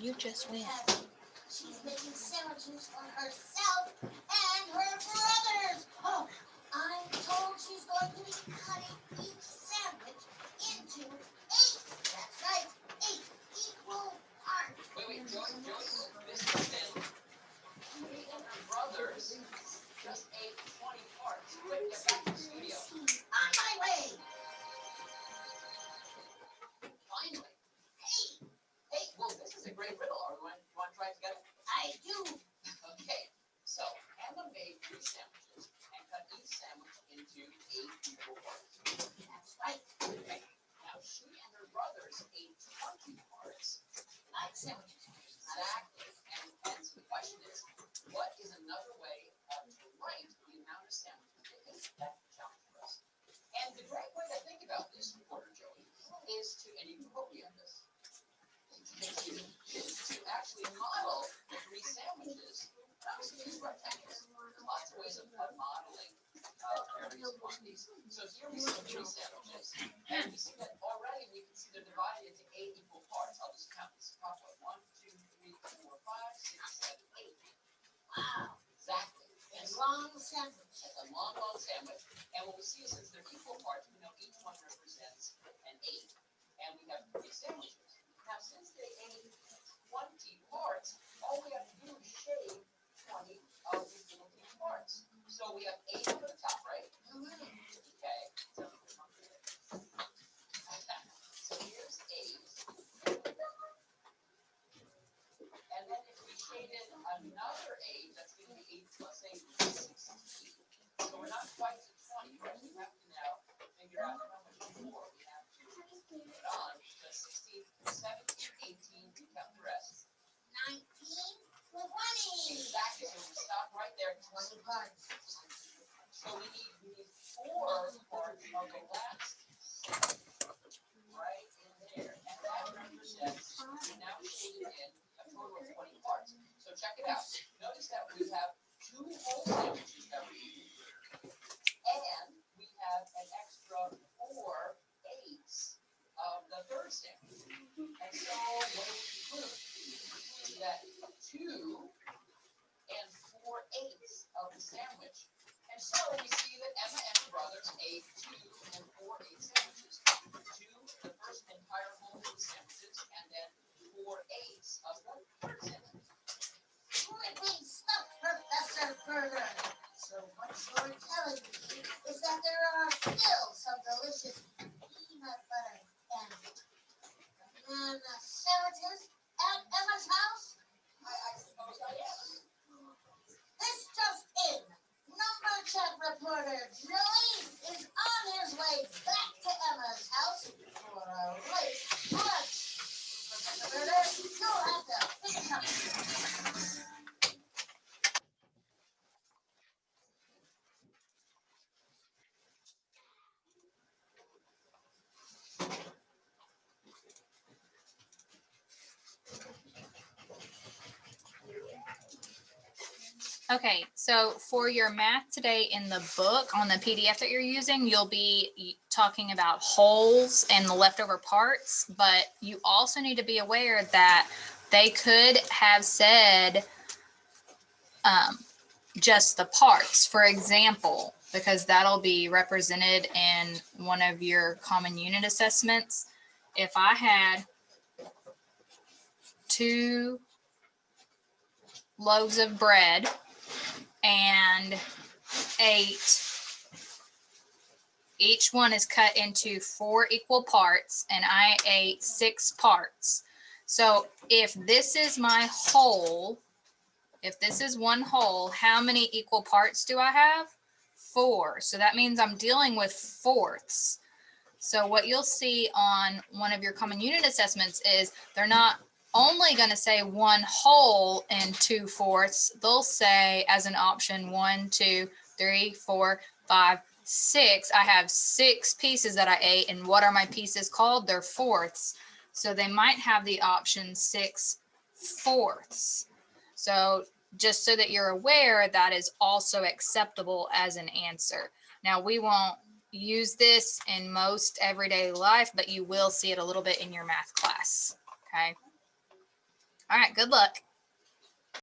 You just win. She's making sandwiches for herself and her brothers. Oh, I'm told she's going to be cutting each sandwich into 8. That's right, 8 equal parts. Wait, Joey, this is me and her brothers just ate 20 parts. Quick, get back to the studio. On my way. Finally. Hey, well, this is a great riddle. You want to try it together? I do. Okay, so Emma made 3 sandwiches and cut each sandwich into 8 equal parts. That's right. Okay, now she and her brothers ate 20 parts. Like sandwiches. Exactly. And so the question is, what is another way to write the amount of sandwiches they ate? That's the challenge for us. And the great way to think about this, reporter Joey, is to, and you can quote me on this, is to actually model the 3 sandwiches. Obviously, use rectangles. There's lots of ways of modeling various quantities. So here we see 3 sandwiches, and we see that already we can see they're divided into 8 equal parts. I'll just count this top one. 1, 2, 3, 4, 5, 6, 7, 8. Wow. Exactly. And long sandwich. It's a long sandwich. And what we see is since they're equal parts, we know each one represents an 8. And we have 3 sandwiches. Now, since they ate 20 parts, all we have to do is shave 20 of these little parts. So we have 8 over the top, right? Okay. So here's 8. And then if we shaded another 8, that's going to be 8 plus 8 is 16. So we're not quite to 20, but we have to now figure out how much more we have to put on. So 16, 17, 18, we count the rest. 19, 20. Exactly. So we stop right there. 20 parts. So we need 4 parts of the last right in there. And that represents, we now shaded in a total of 20 parts. So check it out. Notice that we have 2 whole sandwiches that we eat. And we have an extra 4 eighths of the third sandwich. And so what do we conclude? We conclude that 2 and 4 eighths of the sandwich. And so we see that Emma and her brothers ate 2 and 4 eighths sandwiches. 2, the first entire whole food sandwiches, and then 4 eighths of the third sandwich. Great stuff, Professor Burger. So what you're telling me is that there are still some delicious peanut butter and banana sandwiches at Emma's house? I suppose I am. This just in. Number check reporter Joey is on his way back to Emma's house for a late lunch. Professor Burger, you'll have to finish up. Okay, so for your math today in the book on the PDF that you're using, you'll be talking about wholes and the leftover parts, but you also need to be aware that they could have said just the parts, for example, because that'll be represented in one of your common unit assessments. If I had 2 loaves of bread and 8, each one is cut into 4 equal parts, and I ate 6 parts. So if this is my whole, if this is one whole, how many equal parts do I have? 4. So that means I'm dealing with fourths. So what you'll see on one of your common unit assessments is they're not only going to say 1 whole and 2 fourths. They'll say as an option 1, 2, 3, 4, 5, 6, I have 6 pieces that I ate. And what are my pieces called? They're fourths. So they might have the option 6/4. So just so that you're aware, that is also acceptable as an answer. Now, we won't use this in most everyday life, but you will see it a little bit in your math class. Okay. All right. Good luck.